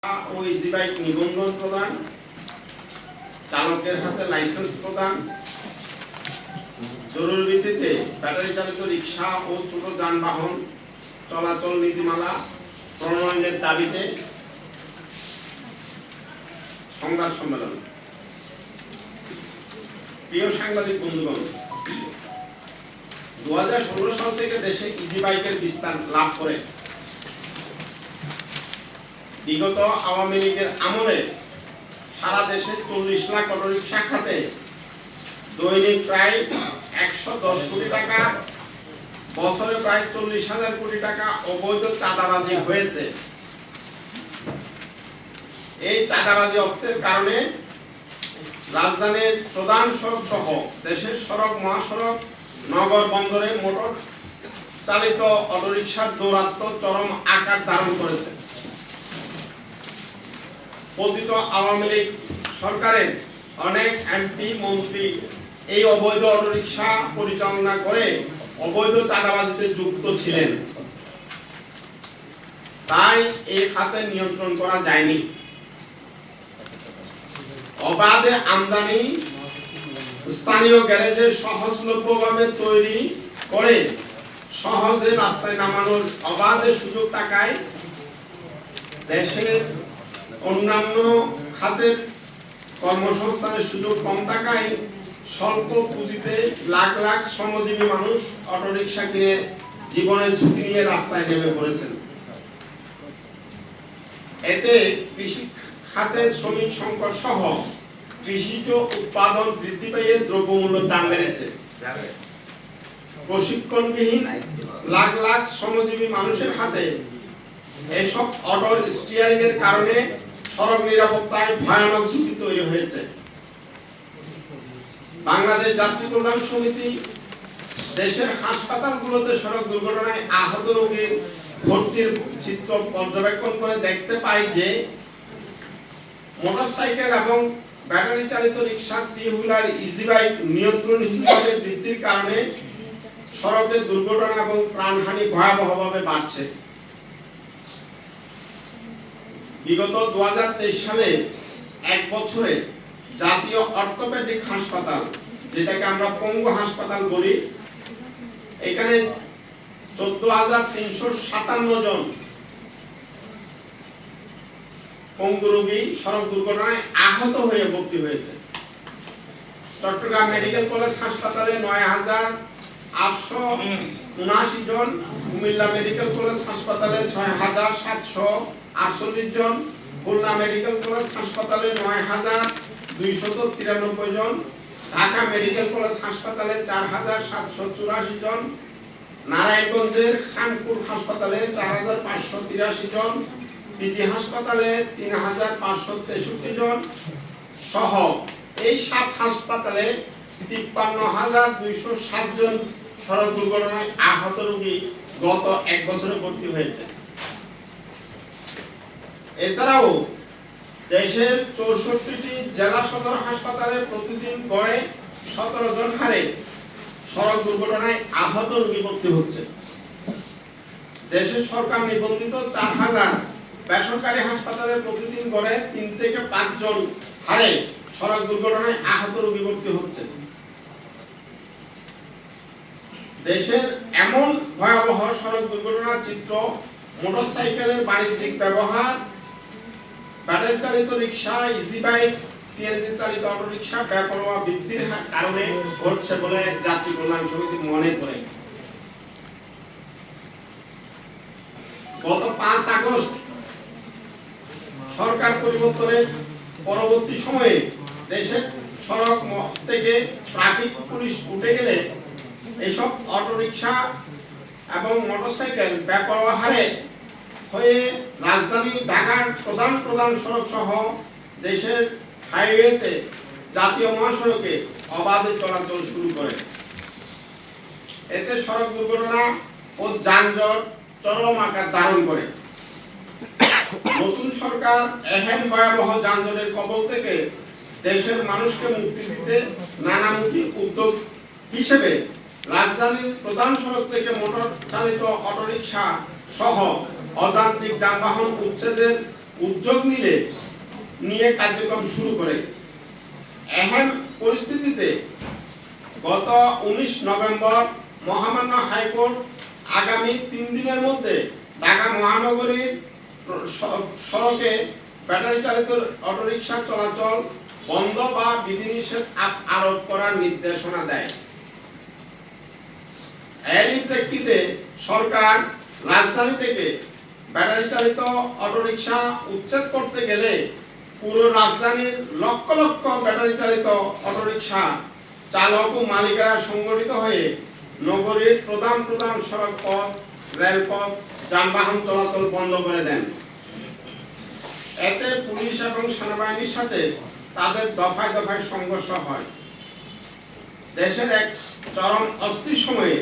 ও easy bike নিবন্ধন প্রদান, চালকের হাতে লাইসেন্স প্রদান, জরুরি ভিত্তিতে ব্যাটারি চালিত রিক্সা ও ছোট যানবাহন চলাচল নীতিমালা প্রণয়নের দাবিতে সংবাদ সম্মেলন। প্রিয় সাংবাদিক বন্ধুগণ, 2016 সাল থেকে দেশে ইজি বাইকের বিস্তার লাভ করে। বিগত আওয়ামী লীগের আমলে সারা দেশে 40 লাখ অটোরিকশা খাতে দৈনিক প্রায় 110 কোটি টাকা, বছরে প্রায় 40,000 কোটি টাকা অবৈধ চাঁদাবাজি হয়েছে। এই চাঁদাবাজি অর্থের কারণে রাজধানীর প্রধান সড়ক সহ দেশের সড়ক, মহাসড়ক, নগর বন্দরে মোটর চালিত অটোরিকশার দৌরাত্ম্য চরম আকার ধারণ করেছে। পতিত আওয়ামী লীগ সরকারের অনেক এমপি মন্ত্রী এই অবৈধ অটোরিকশা পরিচালনা করে অবৈধ চাঁদাবাজিতে যুক্ত ছিলেন, তাই এই খাতে নিয়ন্ত্রণ করা যায়নি। অবাধে আমদানি, স্থানীয় গ্যারেজে সহজলভ্যভাবে তৈরি করে সহজে রাস্তায় নামানোর অবাধে সুযোগ থাকায় দেশের অন্যান্য খাতের কর্মসংস্থানের সুযোগ কম থাকায় স্বল্প পুঁজিতে লাখ লাখ শ্রমজীবী মানুষ অটোরিকশা কিনে জীবনের ঝুঁকি নিয়ে রাস্তায় নেমে পড়েছেন। এতে কৃষি খাতে শ্রমিক সংকট সহ কৃষিজ উৎপাদন বৃদ্ধি পেয়ে দ্রব্যমূল্যের দাম বেড়েছে। প্রশিক্ষণবিহীন লাখ লাখ শ্রমজীবী মানুষের হাতে এসব অটো স্টিয়ারিং এর কারণে সড়ক নিরাপত্তায় ভয়ানক ঝুঁকি তৈরি হয়েছে। বাংলাদেশ যাত্রী কল্যাণ সমিতি দেশের হাসপাতালগুলোতে সড়ক দুর্ঘটনায় আহত রোগীর ভর্তির চিত্র পর্যবেক্ষণ করে দেখতে পাই যে মোটরসাইকেল এবং ব্যাটারি চালিত রিক্সা, থ্রি হুইলার, ইজি বাইক নিয়ন্ত্রণহীনভাবে বৃদ্ধির কারণে সড়কের দুর্ঘটনা এবং প্রাণহানি ভয়াবহভাবে বাড়ছে। বিগত 2023 সালে এক বছরে জাতীয় অর্থোপেডিক হাসপাতাল, যেটাকে আমরা পঙ্গু হাসপাতাল বলি, এখানে 14,357 জন পঙ্গু রোগী সড়ক দুর্ঘটনায় আহত হয়ে ভর্তি হয়েছে। চট্টগ্রাম মেডিকেল কলেজ হাসপাতালে 9,879 জন, কুমিল্লা মেডিকেল কলেজ হাসপাতালে 6,748 জন, খুলনা মেডিকেল কলেজ হাসপাতালে 9,293 জন, ঢাকা মেডিকেল কলেজ হাসপাতালে 4,784 জন, নারায়ণগঞ্জের খানপুর হাসপাতালে 4,583 জন, পিজি হাসপাতালে 3,563 জন সহ এই 7 হাসপাতালে 53,207 জন সড়ক দুর্ঘটনায় আহত রোগী গত এক বছরে ভর্তি হয়েছে। এছাড়াও দেশের 64টি জেলা সদর হাসপাতালে প্রতিদিন গড়ে 17 জন হারে সড়ক দুর্ঘটনায় আহত রোগী ভর্তি হচ্ছে। দেশের সরকার নিবন্ধিত 4,000 বেসরকারি হাসপাতালে প্রতিদিন গড়ে 3 থেকে 5 জন হারে সড়ক দুর্ঘটনায় আহত রোগী ভর্তি হচ্ছে। দেশের এমন ভয়াবহ সড়ক দুর্ঘটনার চিত্র মোটরসাইকেলের বাণিজ্যিক ব্যবহার, ব্যাটারি চালিত রিক্সা, ইজি বাইক, সিএনজি চালিত অটোরিকশা বেপরোয়া বৃদ্ধির কারণে ঘটছে বলে যাত্রী কল্যাণ সমিতি মনে করে। গত 5 আগস্ট সরকার পরিবর্তনের পরবর্তী সময়ে দেশের সড়ক থেকে ট্রাফিক পুলিশ উঠে গেলে এসব অটোরিকশা এবং মোটরসাইকেল বেপরোয়া হারে হয়ে রাজধানী ঢাকার প্রধান সড়ক সহ দেশের হাইওয়েতে, জাতীয় মহাসড়কে অবাধে চলাচল শুরু করে। এতে সড়ক দুর্ঘটনা ও যানজট চরম আকার ধারণ করে। নতুন সরকার এহেন ভয়াবহ যানজটের কবল থেকে দেশের মানুষকে মুক্তি দিতে নানামুখী উদ্যোগ হিসেবে রাজধানীর প্রধান সড়ক থেকে মোটর চালিত অটোরিকশা সহ অযান্ত্রিক যানবাহন উচ্ছেদের উদ্যোগ নিয়ে কার্যক্রম শুরু করে। এহেন পরিস্থিতিতে গত 19 নভেম্বর মহামান্য হাইকোর্ট আগামী 3 দিনের মধ্যে ঢাকা মহানগরীর সড়কে ব্যাটারি চালিত অটোরিকশা চলাচল বন্ধ বা বিধিনিষেধ আরোপ করার নির্দেশনা দেয়। এরই প্রেক্ষিতে সরকার রাজধানী থেকে ব্যাটারি চালিত অটোরিকশা উচ্ছেদ করতে গেলে পুরো রাজধানীর লক্ষ লক্ষ ব্যাটারি চালিত অটোরিকশা চালক ও মালিকেরা সংগঠিত হয়ে নগরীর প্রধান সড়ক পথ, রেলপথ, যানবাহন চলাচল বন্ধ করে দেন। এতে পুলিশ এবং সেনাবাহিনীর সাথে তাদের দফায় দফায় সংঘর্ষ হয়। দেশের এক চরম অস্থির সময়ে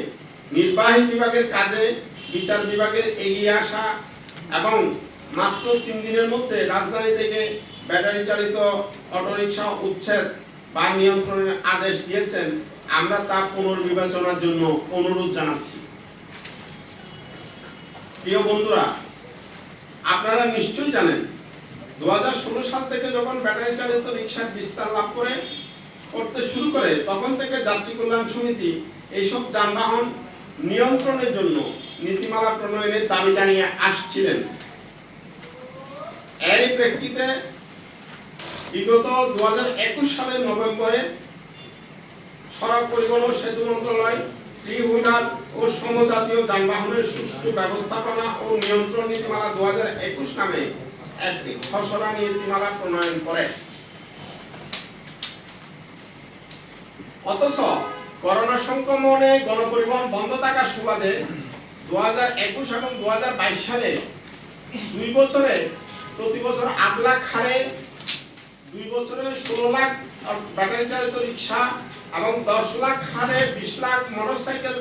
নির্বাহী বিভাগের কাজে বিচার বিভাগের এগিয়ে আসা এবং মাত্র 3 দিনের মধ্যে রাজধানী থেকে ব্যাটারি চালিত অটোরিকশা উচ্ছেদ বা নিয়ন্ত্রণের আদেশ দিয়েছেন, আমরা তা পুনর্বিবেচনার জন্য অনুরোধ জানাচ্ছি। প্রিয় বন্ধুরা, আপনারা নিশ্চয়ই জানেন 2016 সাল থেকে যখন ব্যাটারি চালিত রিকশার বিস্তার লাভ করতে শুরু করে তখন থেকে যাত্রী কল্যাণ সমিতি এইসব যানবাহন নিয়ন্ত্রণের জন্য নীতিমালা প্রণয়নের দাবি জানিয়ে আসছিলেন। এরই প্রেক্ষিতে বিগত 2021 সালের নভেম্বরে সড়ক পরিবহন ও সেতু মন্ত্রণালয় থ্রি হুইলার ও সমজাতীয় যানবাহনের সুষ্ঠু ব্যবস্থাপনা ও নিয়ন্ত্রণ নীতিমালা 2021 নামে একটি খসড়া নীতিমালা প্রণয়ন করে। অথচ করোনা সংক্রমণে গণপরিবহন বন্ধ থাকার সুবাদে 2021 এবং 2022 সালে 2 বছরে প্রতি বছর 8 লাখ হারে 2 বছরে 16 লাখ ব্যাটারি চালিত রিকশা এবং 10 লাখ হারে 20 লাখ মোটরসাইকেল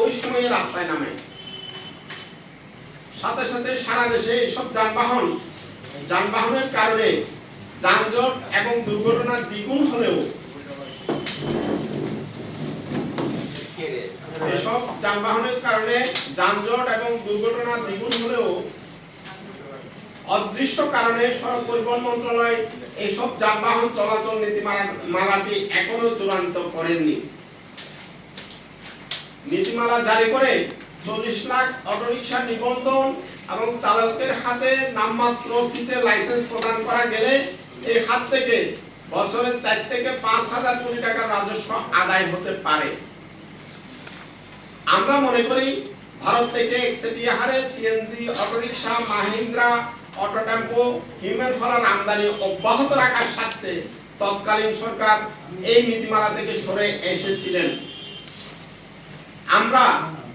ওই সময়ে রাস্তায় নামে। সাথে সাথে সারা দেশে এইসব যানবাহনের কারণে যানজট এবং দুর্ঘটনা দ্বিগুণ হলেও এসব যানবাহনের কারণে যানজট এবং দুর্ঘটনা দ্বিগুণ হলেও অদৃশ্য কারণে সড়ক পরিবহন মন্ত্রণালয় এইসব যানবাহন চলাচল নীতিমালাটি এখনো চূড়ান্ত করেননি। নীতিমালা জারি করে 40 লাখ অটোরিকশা নিবন্ধন এবং চালকের হাতে নামমাত্র ফিতে লাইসেন্স প্রদান করা গেলে এই হাত থেকে বছরে 4 থেকে 5,000 কোটি টাকা রাজস্ব আদায় হতে পারে। আমরা মনে করি ভারত থেকে একচেটিয়া হারে CNG autorickshaw, Mahindra auto tempo, human hauler আমদানি অব্যাহত রাখার স্বার্থে তৎকালীন সরকার এই নীতিমালা থেকে সরে এসেছিলেন। আমরা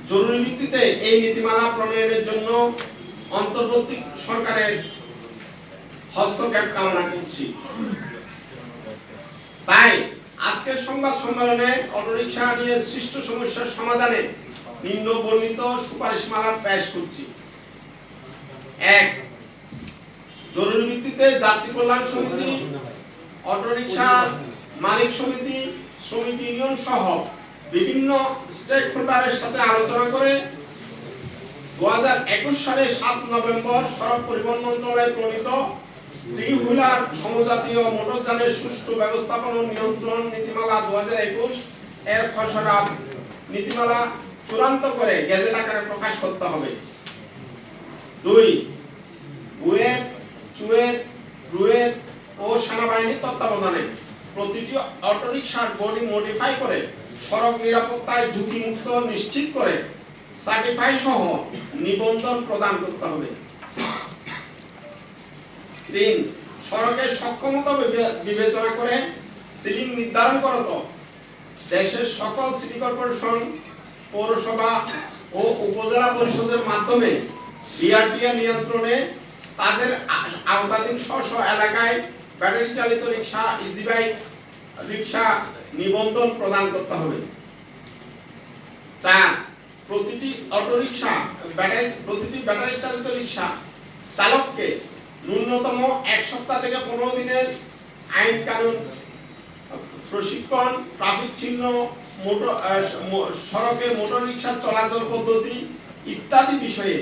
জরুরি ভিত্তিতে এই নীতিমালা প্রণয়নের জন্য অন্তর্বর্তী সরকারের হস্তক্ষেপ কামনা করছি। তাই আজকের সংবাদ সম্মেলনে অটোরিকশা নিয়ে সৃষ্ট সমস্যার সমাধানে নিম্ন বর্ণিত সুপারিশমালা পেশ করছি। 1. জরুরি ভিত্তিতে যাত্রী কল্যাণ সমিতি, অটোরিকশা মালিক সমিতি, শ্রমিক ইউনিয়ন সহ বিভিন্ন স্টেক হোল্ডারের সাথে আলোচনা করে 2021 সালে 7 নভেম্বর সড়ক পরিবহন মন্ত্রণালয় প্রণীত থ্রি হুইলার সমজাতীয় মোটরযানের সুষ্ঠু ব্যবস্থাপনা ও নিয়ন্ত্রণ নীতিমালা 2021 এর খসড়া নীতিমালা চূড়ান্ত করে গেজেট আকারে প্রকাশ করতে হবে। 2. বুয়েট, চুয়েট, রুয়েট ও সেনাবাহিনীর তত্ত্বাবধানে প্রতিটি অটোরিকশার বডি মডিফাই করে সড়ক নিরাপত্তায় ঝুঁকিমুক্ত নিশ্চিত করে সার্টিফাই সহ নিবন্ধন প্রদান করতে হবে। 3. সড়কের সক্ষমতা বিবেচনা করে সিলিং নির্ধারণ করত দেশের সকল সিটি কর্পোরেশন, পৌরসভা ও উপজেলা পরিষদের মাধ্যমে বিআরটিএ নিয়ন্ত্রণে তাদের আওতাধীন স্ব এলাকায় ব্যাটারি চালিত রিকশা, ইজি বাইক রিকশা নিবন্ধন প্রদান করতে হবে। 4. প্রতিটি ব্যাটারি চালিত রিকশা চালককে ন্যূনতম 1 সপ্তাহ থেকে 15 দিনের আইন কানুন প্রশিক্ষণ, ট্রাফিক চিহ্ন, সড়কে মোটর রিকশা চলাচল পদ্ধতি ইত্যাদি বিষয়ে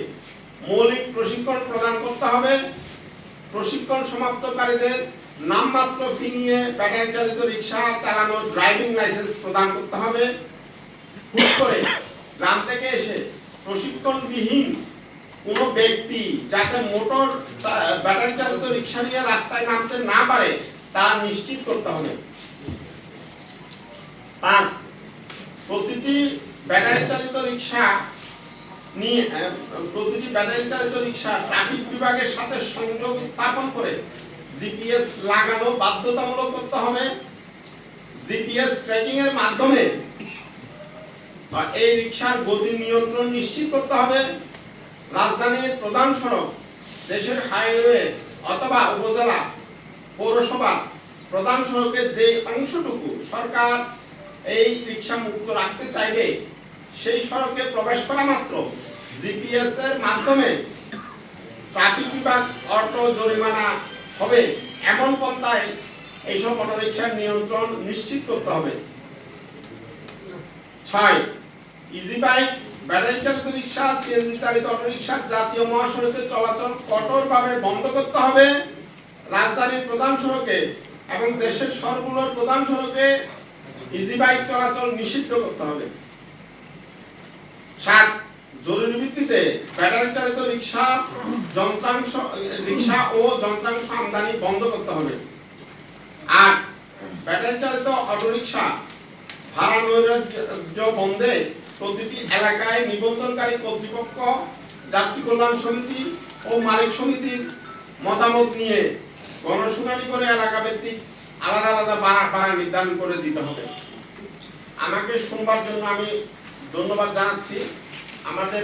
মৌলিক প্রশিক্ষণ প্রদান করতে হবে প্রশিক্ষণ সমাপ্তকারীদের নামমাত্র ফি নিয়ে ব্যাটারি চালিত রিক্সা চালানোর ড্রাইভিং লাইসেন্স প্রদান করতে হবে। হুট করে গ্রাম থেকে এসে প্রশিক্ষণবিহীন কোনো ব্যক্তি যাতে মোটর ব্যাটারি চালিত রিক্সা নিয়ে রাস্তায় নামতে না পারে তা নিশ্চিত করতে হবে। 5 প্রতিটি ব্যাটারি চালিত রিক্সা ট্রাফিক বিভাগের সাথে সংযোগ স্থাপন করে জিপিএস লাগানো বাধ্যতামূলক করতে হবে। জিপিএস ট্র্যাকিং এর মাধ্যমে এই রিক্সার গতি নিয়ন্ত্রণ নিশ্চিত করতে হবে। রাজধানীর প্রধান সড়ক, দেশের হাইওয়ে অথবা উপজেলা পৌরসভা প্রধান সড়কের যে অংশটুকু সরকার এই রিক্সা মুক্ত রাখতে চাইবে সেই সড়কে প্রবেশ করা মাত্র জিপিএস এর মাধ্যমে ট্রাফিক বিভাগ অটো জরিমানা হবে এমন পন্থায় এইসব অটোরিকশার নিয়ন্ত্রণ নিশ্চিত করতে হবে। 6 ইজি বাইক, ব্যাটারি চালিত রিক্সা, সিএনজি চালিত অটোরিকশা জাতীয় মহাসড়কে চলাচল কঠোরভাবে বন্ধ করতে হবে। রাজধানীর প্রধান সড়কে এবং দেশের শহরগুলোর প্রধান সড়কে ইজি বাইক চলাচল নিষিদ্ধ করতে হবে। 7 জরুরি ভিত্তিতে ব্যাটারি চালিত রিক্সা ও যন্ত্রাংশ আমদানি বন্ধ করতে হবে। 8 ব্যাটারি চালিত অটোরিকশা ভাড়া নৈরাজ্য বন্ধে প্রতিটি এলাকায় নিবন্ধনকারী কর্তৃপক্ষ, যাত্রী কল্যাণ সমিতি ও মালিক সমিতির মতামত নিয়ে গণশুনানি করে এলাকা ভিত্তিক আলাদা আলাদা ভাড়া নির্ধারণ করে দিতে হবে। আমাকে শুনবার জন্য আমি ধন্যবাদ জানাচ্ছি। আমাদের